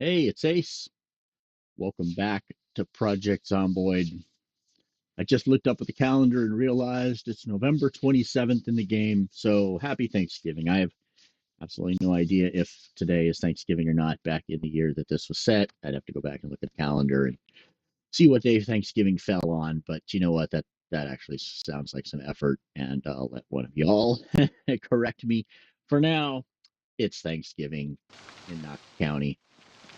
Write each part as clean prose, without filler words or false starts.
Hey, it's Ace. Welcome back to Project Zomboid. I just looked up at the calendar and realized it's November 27th in the game, so happy Thanksgiving. I have absolutely no idea if today is Thanksgiving or not back in the year that this was set. I'd have to go back and look at the calendar and see what day Thanksgiving fell on, but you know what? That actually sounds like some effort, and I'll let one of y'all correct me. For now, it's Thanksgiving in Knox County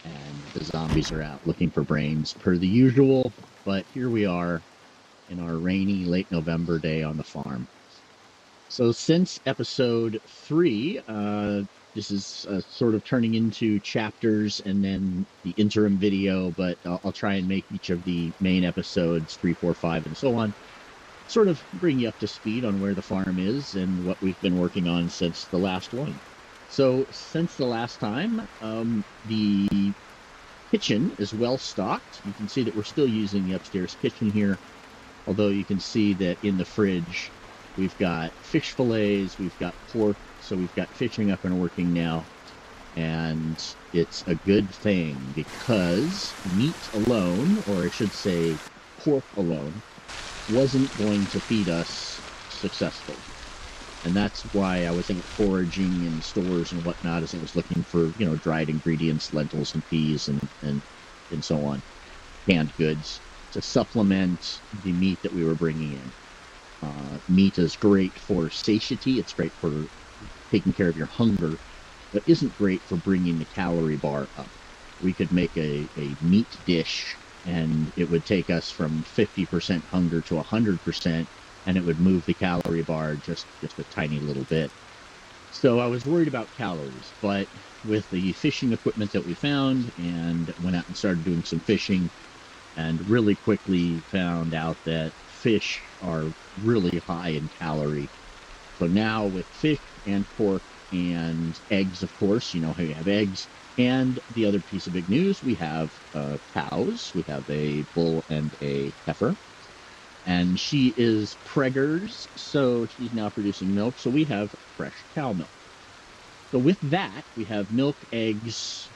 and the zombies are out looking for brains per the usual. But here we are in our rainy late November day on the farm. So since episode 3, this is sort of turning into chapters and then the interim video, but I'll try and make each of the main episodes 3, 4, 5, and so on sort of bring you up to speed on where the farm is and what we've been working on since the last one. So since the last time, the kitchen is well stocked. You can see that we're still using the upstairs kitchen here, although you can see that in the fridge we've got fish fillets, we've got pork, so we've got fishing up and working now. And it's a good thing because meat alone, or I should say pork alone, wasn't going to feed us successfully. And that's why I was foraging in stores and whatnot as I was looking for, dried ingredients, lentils and peas and so on, canned goods to supplement the meat that we were bringing in. Meat is great for satiety. It's great for taking care of your hunger, but isn't great for bringing the calorie bar up. We could make a meat dish and it would take us from 50% hunger to 100%, and it would move the calorie bar just a tiny little bit. So I was worried about calories, but with the fishing equipment that we found and went out and started doing some fishing and really quickly found out that fish are really high in calorie. So now with fish and pork and eggs, of course, you know how you have eggs. And the other piece of big news, we have cows. We have a bull and a heifer. And she is preggers, so she's now producing milk. So we have fresh cow milk. So with that, we have milk, eggs.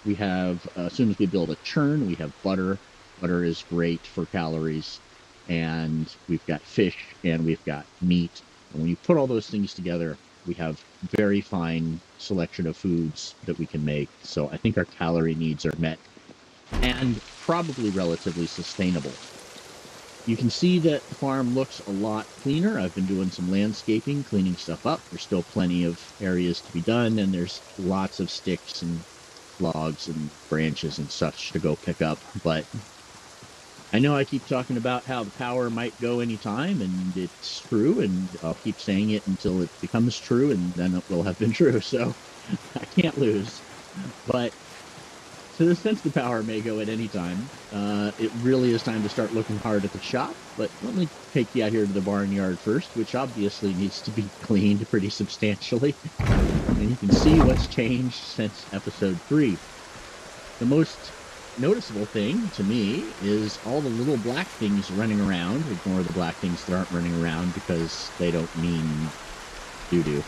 We have, as soon as we build a churn, we have butter. Butter is great for calories. And we've got fish and we've got meat. And when you put all those things together, we have very fine selection of foods that we can make. So I think our calorie needs are met and probably relatively sustainable. You can see that the farm looks a lot cleaner. I've been doing some landscaping, cleaning stuff up. There's still plenty of areas to be done, and there's lots of sticks and logs and branches and such to go pick up. But I know I keep talking about how the power might go anytime, and it's true, and I'll keep saying it until it becomes true, and then it will have been true, so I can't lose. But to the sense the power may go at any time, it really is time to start looking hard at the shop. But let me take you out here to the barnyard first, which obviously needs to be cleaned pretty substantially. And you can see what's changed since episode 3. The most noticeable thing to me is all the little black things running around. Ignore the black things that aren't running around because they don't mean doo-doo.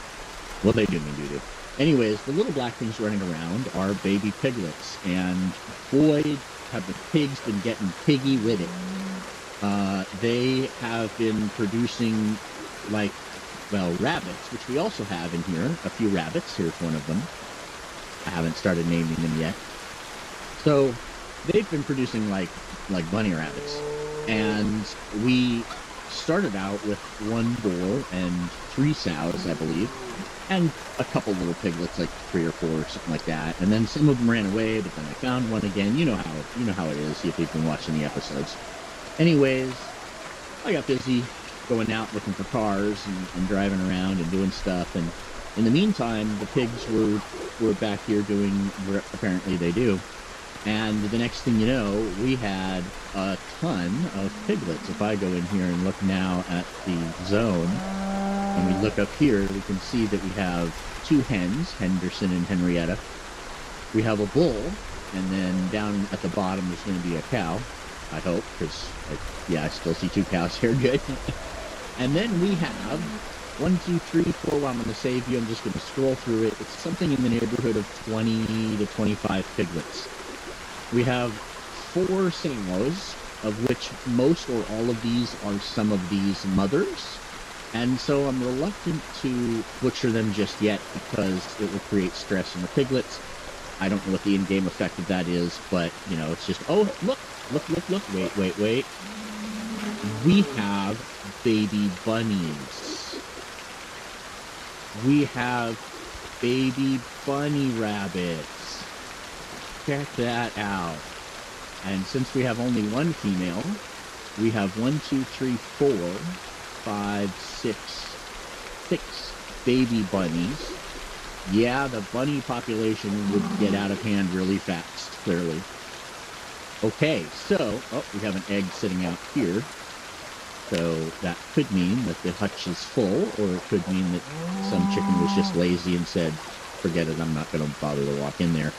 Well, they do mean doo-doo. Anyways, the little black things running around are baby piglets, and boy, have the pigs been getting piggy with it. They have been producing, rabbits, which we also have in here. A few rabbits. Here's one of them. I haven't started naming them yet. So they've been producing like bunny rabbits, and we started out with 1 bull and 3 sows, I believe, and a couple little piglets, like 3 or 4 or something like that. And then some of them ran away, but then I found one again. You know how it is if you've been watching the episodes. Anyways, I got busy going out looking for cars and driving around and doing stuff. And in the meantime, the pigs were back here doing what apparently they do. And the next thing you know, we had a ton of piglets. If I go in here and look now at the zone, and we look up here, we can see that we have 2 hens, Henderson and Henrietta. We have a bull, and then down at the bottom there's going to be a cow, I hope, because, I still see 2 cows here, good. And then we have 1, 2, 3, 4, well, I'm going to save you, I'm just going to scroll through it. It's something in the neighborhood of 20 to 25 piglets. We have 4 sows, of which most or all of these are some of these mothers. And so I'm reluctant to butcher them just yet because it will create stress in the piglets. I don't know what the in-game effect of that is, but, you know, it's just, oh, look, wait. We have baby bunnies. We have baby bunny rabbits. Check that out. And since we have only 1 female, we have 1, 2, 3, 4, 5, 6 baby bunnies. Yeah, the bunny population would get out of hand really fast, clearly. Okay, so, oh, we have an egg sitting out here. So that could mean that the hutch is full, or it could mean that some chicken was just lazy and said, forget it, I'm not going to bother to walk in there.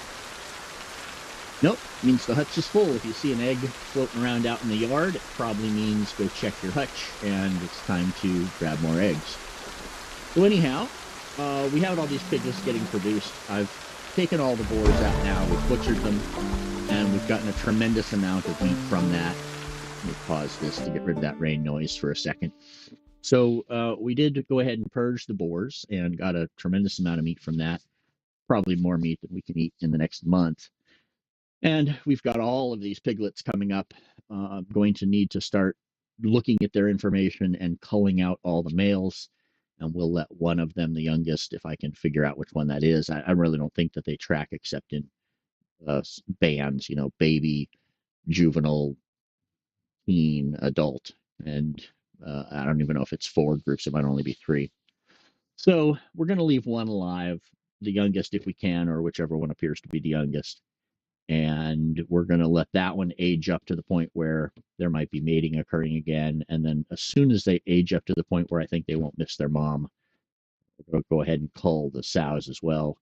Nope, means the hutch is full. If you see an egg floating around out in the yard, it probably means go check your hutch, and it's time to grab more eggs. So anyhow, we have all these piglets getting produced. I've taken all the boars out now, we've butchered them, and we've gotten a tremendous amount of meat from that. Let me pause this to get rid of that rain noise for a second. So we did go ahead and purge the boars and got a tremendous amount of meat from that. Probably more meat than we can eat in the next month. And we've got all of these piglets coming up. I'm going to need to start looking at their information and culling out all the males. And we'll let one of them, the youngest, if I can figure out which one that is. I really don't think that they track except in bands, you know, baby, juvenile, teen, adult. And I don't even know if it's 4 groups. It might only be 3. So we're going to leave one alive, the youngest if we can, or whichever one appears to be the youngest. And we're going to let that one age up to the point where there might be mating occurring again. And then as soon as they age up to the point where I think they won't miss their mom, we're going to go ahead and cull the sows as well.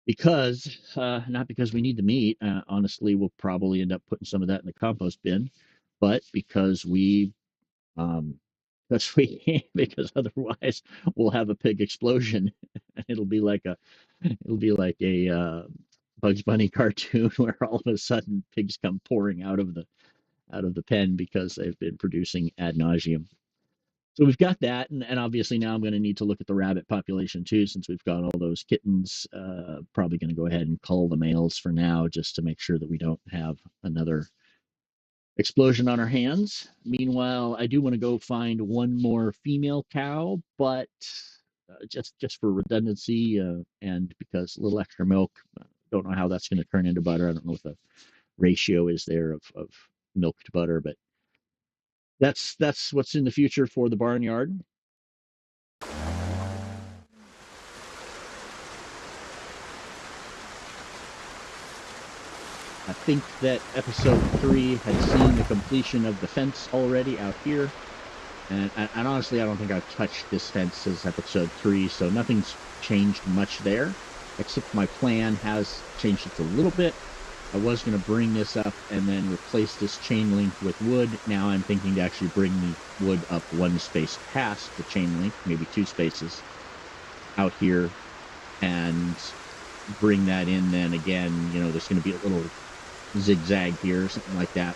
Because, not because we need the meat, honestly, we'll probably end up putting some of that in the compost bin, but because because otherwise we'll have a pig explosion. It'll be like a Bugs Bunny cartoon where all of a sudden pigs come pouring out of the pen because they've been producing ad nauseum. So we've got that, and obviously now I'm going to need to look at the rabbit population too, since we've got all those kittens. Probably going to go ahead and cull the males for now, just to make sure that we don't have another explosion on our hands. Meanwhile, I do want to go find one more female cow, but just for redundancy and because a little extra milk. Don't know how that's going to turn into butter. I don't know what the ratio is there of milk to butter, but that's what's in the future for the barnyard. I think that episode 3 had seen the completion of the fence already out here. And honestly, I don't think I've touched this fence since episode 3, so nothing's changed much there, except my plan has changed it a little bit. I was going to bring this up and then replace this chain link with wood. Now I'm thinking to actually bring the wood up 1 space past the chain link, maybe 2 spaces out here, and bring that in then again. You know, there's going to be a little zigzag here, something like that.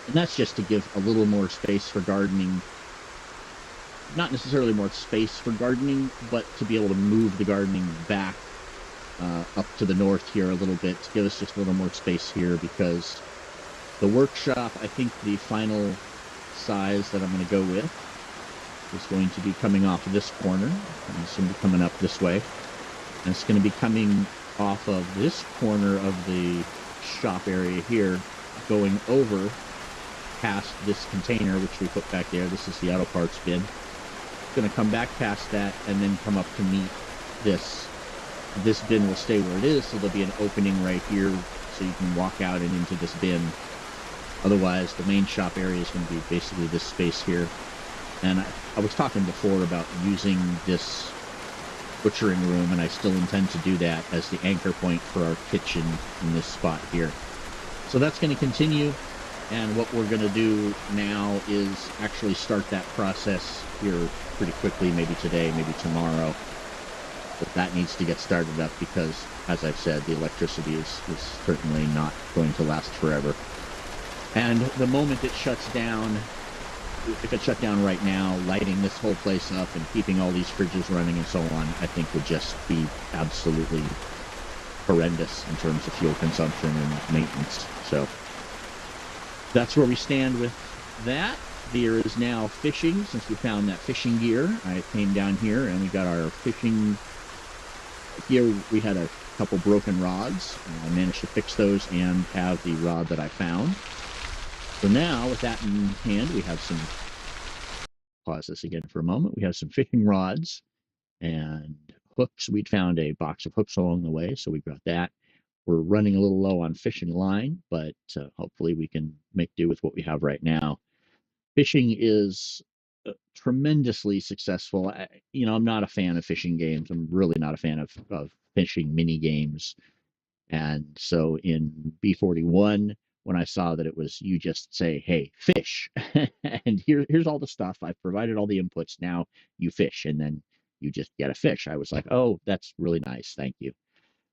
And that's just to give a little more space for gardening. Not necessarily more space for gardening, but to be able to move the gardening back up to the north here a little bit, to give us just a little more space here, because the workshop, I think the final size that I'm going to go with is going to be coming off of this corner, and it's going to be coming up this way, and it's going to be coming off of this corner of the shop area here, going over past this container, which we put back there. This is the auto parts bin. It's going to come back past that and then come up to meet this. This bin will stay where it is, so there'll be an opening right here so you can walk out and into this bin. Otherwise, the main shop area is going to be basically this space here. And I was talking before about using this butchering room, and I still intend to do that as the anchor point for our kitchen in this spot here. So that's going to continue, and what we're going to do now is actually start that process here pretty quickly, maybe today, maybe tomorrow. But that needs to get started up because, as I've said, the electricity is certainly not going to last forever. And the moment it shuts down, if it shut down right now, lighting this whole place up and keeping all these fridges running and so on, I think would just be absolutely horrendous in terms of fuel consumption and maintenance. So that's where we stand with that. There is now fishing, since we found that fishing gear. I came down here and we got our fishing. Here we had a couple broken rods, and I managed to fix those and have the rod that I found. So now, with that in hand, we have some, pause this again for a moment, we have some fishing rods and hooks. We'd found a box of hooks along the way, so we got that. We're running a little low on fishing line, but hopefully we can make do with what we have right now. Fishing is tremendously successful. I'm not a fan of fishing games. I'm really not a fan of fishing mini games. And so in B41, when I saw that it was, you just say, hey, fish, and here's all the stuff. I've provided all the inputs. Now you fish, and then you just get a fish. I was like, oh, that's really nice. Thank you.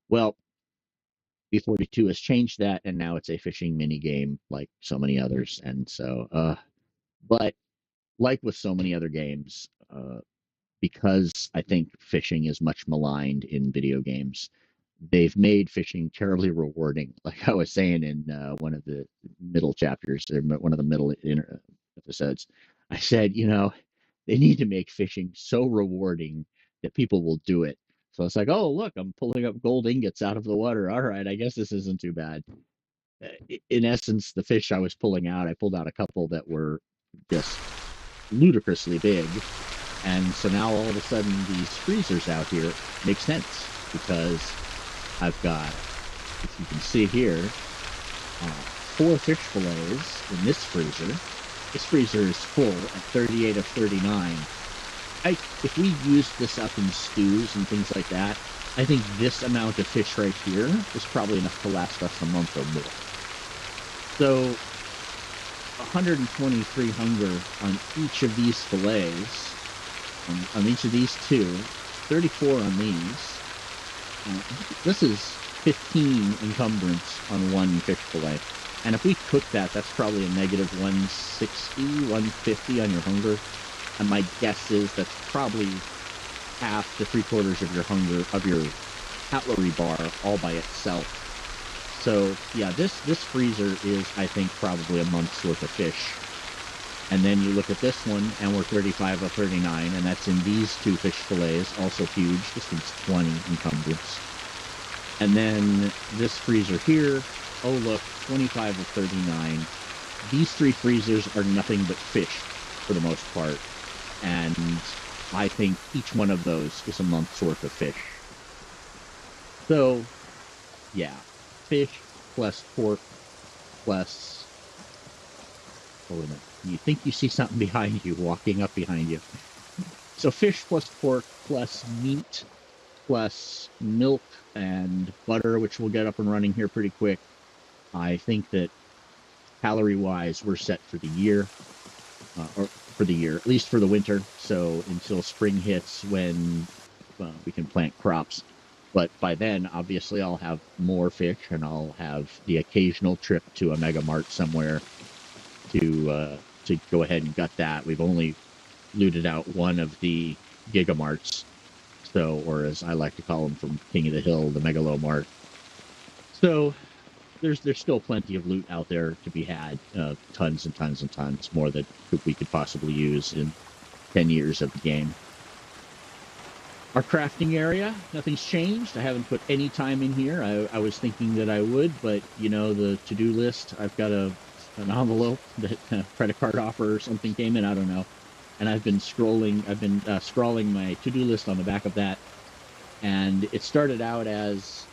Well, B42 has changed that, and now it's a fishing mini game like so many others. And so, but like with so many other games, because I think fishing is much maligned in video games, they've made fishing terribly rewarding. Like I was saying in one of the middle chapters, or one of the middle episodes, I said, they need to make fishing so rewarding that people will do it. So it's like, oh, look, I'm pulling up gold ingots out of the water. All right, I guess this isn't too bad. In essence, the fish I was pulling out, I pulled out a couple that were just ludicrously big. And so now all of a sudden these freezers out here make sense, because I've got, if you can see here, 4 fish fillets in this freezer. This freezer is full at 38 of 39. If we used this up in stews and things like that, I think this amount of fish right here is probably enough to last us a month or more. So 123 hunger on each of these fillets, on each of these 2, 34 on these. This is 15 encumbrance on 1 fish fillet. And if we cook that, that's probably a negative 160, 150 on your hunger. And my guess is that's probably half to 3/4 of your hunger, of your calorie bar, all by itself. So yeah, this freezer is, I think, probably a month's worth of fish. And then you look at this one, and we're 35 of 39, and that's in these 2 fish fillets, also huge. This one's 20 encumbrance. And then this freezer here, oh look, 25 of 39. These 3 freezers are nothing but fish for the most part. And I think each one of those is a month's worth of fish. So, yeah, fish plus pork plus, hold a minute, you think you see something behind you, walking up behind you. So fish plus pork plus meat plus milk and butter, which we'll get up and running here pretty quick. I think that calorie-wise, we're set for the year, or for the year, at least for the winter. So until spring hits, when we can plant crops. But by then, obviously, I'll have more fish, and I'll have the occasional trip to a Mega Mart somewhere to go ahead and gut that. We've only looted out one of the Gigamarts, so, or as I like to call them from King of the Hill, the Megalomart. So there's still plenty of loot out there to be had, tons and tons and tons more that we could possibly use in 10 years of the game. Our crafting area, nothing's changed. I haven't put any time in here. I was thinking that I would, but the to-do list, I've got an envelope that credit card offer or something came in, I don't know. And I've been scrolling my to-do list on the back of that. And it started out as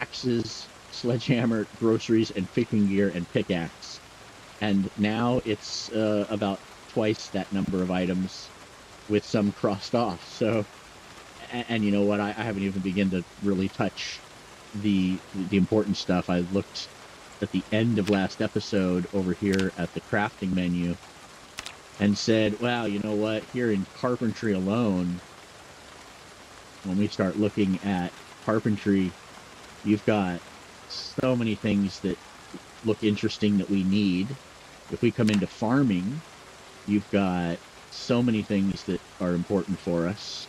axes, sledgehammer, groceries, and fishing gear, and pickaxe. And now it's about twice that number of items with some crossed off. So, and you know what? I haven't even begun to really touch the important stuff. I looked at the end of last episode over here at the crafting menu and said, wow, you know what? Here in carpentry alone, when we start looking at carpentry, you've got so many things that look interesting that we need. If we come into farming, you've got so many things that are important for us.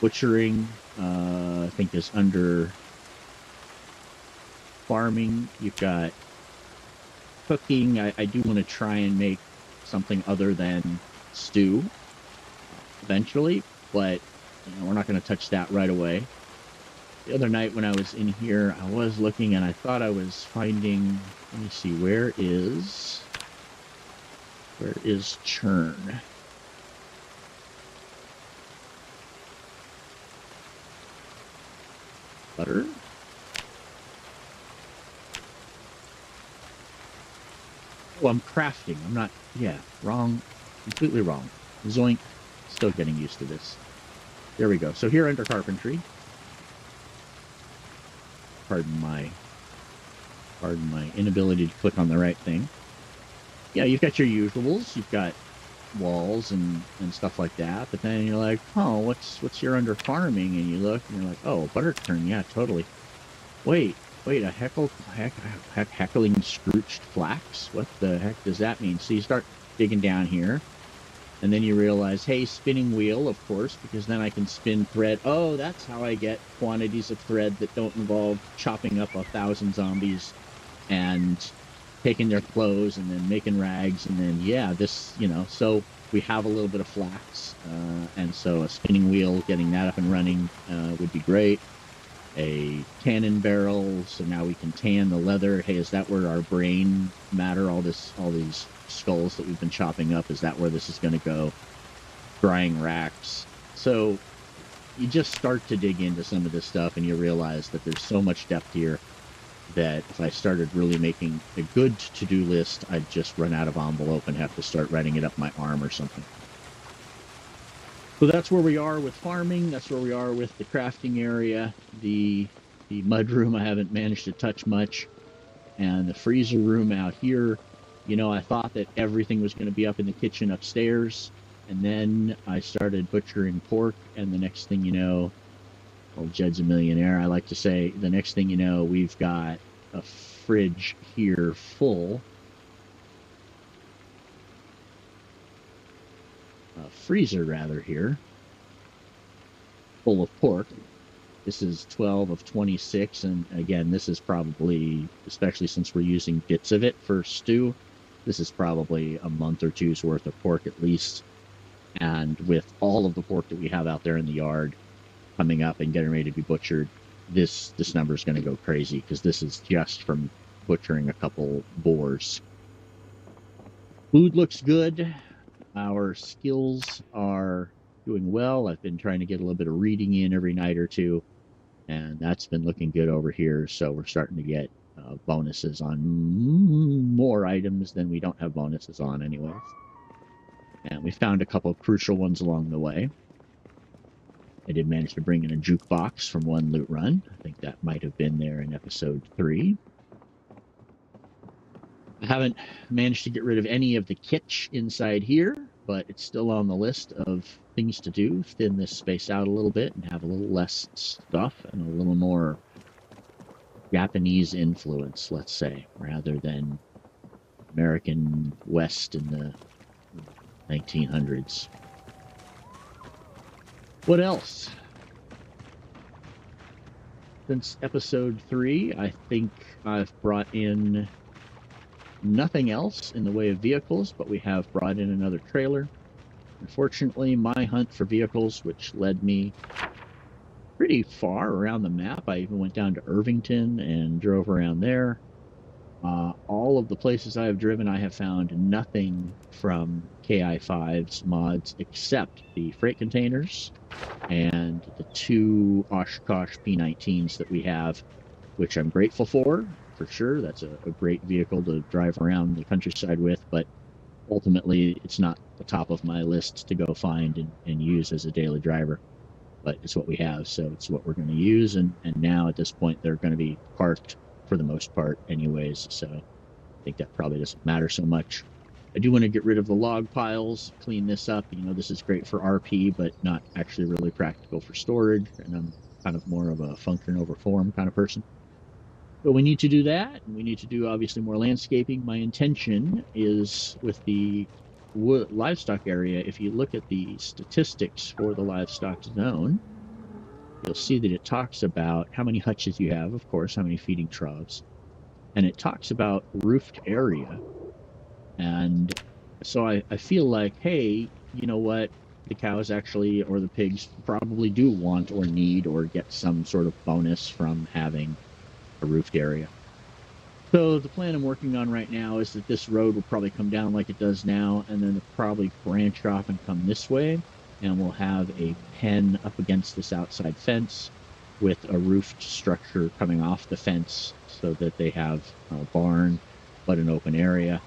Butchering, I think, is under farming. You've got cooking. I do want to try and make something other than stew eventually, but we're not going to touch that right away. The other night when I was in here, I was looking and I thought I was finding, let me see, where is churn? Butter? Oh, I'm crafting. I'm not, yeah, wrong, completely wrong. Zoink. Still getting used to this. There we go. So here under carpentry, pardon my inability to click on the right thing. Yeah, you've got your usuals. You've got walls and stuff like that. But then you're like, oh, what's here under farming? And you look and you're like, oh, butter churn. Yeah, totally. Wait, a heckling scrooched flax? What the heck does that mean? So you start digging down here, and then you realize, hey, spinning wheel, of course, because then I can spin thread. Oh, that's how I get quantities of thread that don't involve chopping up 1,000 zombies and taking their clothes and then making rags. And then, yeah, this, so we have a little bit of flax. And so a spinning wheel, getting that up and running would be great. A tannin barrel, so now we can tan the leather. Hey, is that where our brain matter, all these skulls that we've been chopping up, is that where this is going to go? Drying racks. So you just start to dig into some of this stuff and you realize that there's so much depth here that if I started really making a good to-do list, I'd just run out of envelope and have to start writing it up my arm or something. So that's where we are with farming. That's where we are with the crafting area. The mud room I haven't managed to touch much. And the freezer room out here, I thought that everything was going to be up in the kitchen upstairs. And then I started butchering pork. And the next thing you know, old Jed's a millionaire, I like to say, the next thing you know, we've got a fridge here full. A freezer rather here, full of pork. This is 12 of 26, and again, this is probably, especially since we're using bits of it for stew, this is probably a month or two's worth of pork at least. And with all of the pork that we have out there in the yard coming up and getting ready to be butchered, this number is going to go crazy, because this is just from butchering a couple boars. Food looks good. Our skills are doing well. I've been trying to get a little bit of reading in every night or two, and that's been looking good over here. So we're starting to get bonuses on more items than we don't have bonuses on anyways. And we found a couple of crucial ones along the way. I did manage to bring in a jukebox from one loot run. I think that might have been there in episode 3. I haven't managed to get rid of any of the kitsch inside here, but it's still on the list of things to do. Thin this space out a little bit and have a little less stuff and a little more Japanese influence, let's say, rather than American West in the 1900s. What else? Since episode 3, I think I've brought in nothing else in the way of vehicles, but we have brought in another trailer. Unfortunately, my hunt for vehicles, which led me pretty far around the map, I even went down to Irvington and drove around there. All of the places I have driven, I have found nothing from KI5's mods except the freight containers and the 2 Oshkosh P19s that we have, which I'm grateful for sure. That's a great vehicle to drive around the countryside with, but ultimately it's not the top of my list to go find and use as a daily driver. But it's what we have, so it's what we're going to use, and now at this point they're going to be parked for the most part anyways, so I think that probably doesn't matter so much. I do want to get rid of the log piles, clean this up. This is great for RP, but not actually really practical for storage. And I'm kind of more of a function over form kind of person. But we need to do that, and we need to do obviously more landscaping. My intention is with the livestock area. If you look at the statistics for the livestock zone, you'll see that it talks about how many hutches you have, of course, how many feeding troughs, and it talks about roofed area. And so I feel like, hey, you know what? The cows actually, or the pigs probably do want or need or get some sort of bonus from having a roofed area. So the plan I'm working on right now is that this road will probably come down like it does now, and then it'll probably branch off and come this way, and we'll have a pen up against this outside fence with a roofed structure coming off the fence so that they have a barn, but an open area.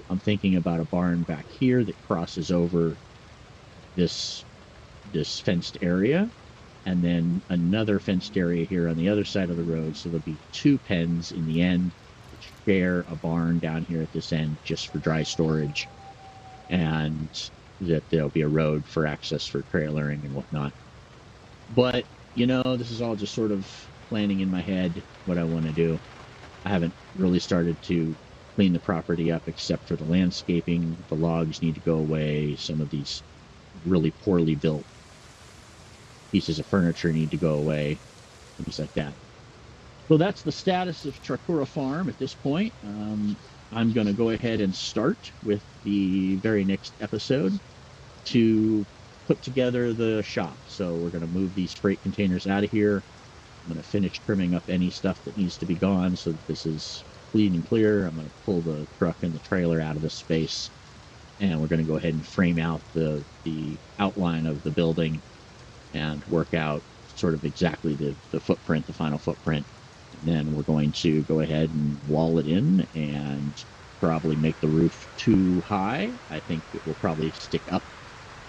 I'm thinking about a barn back here that crosses over this fenced area, and then another fenced area here on the other side of the road. So there'll be two pens in the end, which share a barn down here at this end just for dry storage, and that there'll be a road for access for trailering and whatnot. But, this is all just sort of planning in my head what I want to do. I haven't really started to clean the property up except for the landscaping. The logs need to go away. Some of these really poorly built pieces of furniture need to go away, things like that. So that's the status of Tripura Farm at this point. I'm going to go ahead and start with the very next episode to put together the shop. So we're going to move these freight containers out of here. I'm going to finish trimming up any stuff that needs to be gone so that this is clean and clear. I'm going to pull the truck and the trailer out of this space, and we're going to go ahead and frame out the outline of the building and work out sort of exactly the footprint, the final footprint. And then we're going to go ahead and wall it in and probably make the roof too high. I think it will probably stick up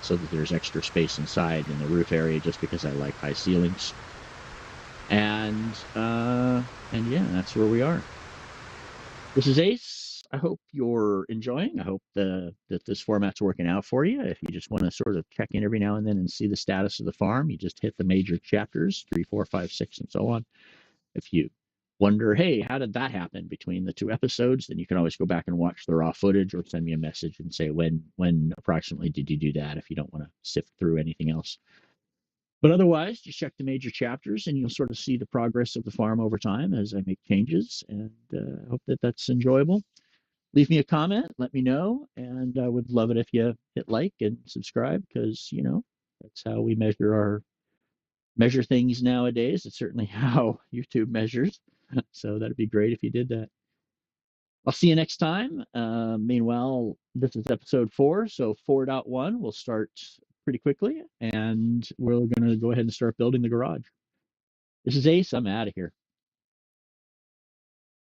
so that there's extra space inside in the roof area just because I like high ceilings. And yeah, that's where we are. This is Ace. I hope you're enjoying. I hope that this format's working out for you. If you just want to sort of check in every now and then and see the status of the farm, you just hit the major chapters, 3, 4, 5, 6, and so on. If you wonder, hey, how did that happen between the two episodes, then you can always go back and watch the raw footage or send me a message and say when approximately did you do that if you don't want to sift through anything else. But otherwise, just check the major chapters and you'll sort of see the progress of the farm over time as I make changes. And I hope that that's enjoyable. Leave me a comment, let me know, and I would love it if you hit like and subscribe because that's how we measure things nowadays. It's certainly how YouTube measures. So that'd be great if you did that. I'll see you next time. Meanwhile, this is episode 4, so 4.1 will start pretty quickly, and we're going to go ahead and start building the garage. This is Ace. I'm out of here.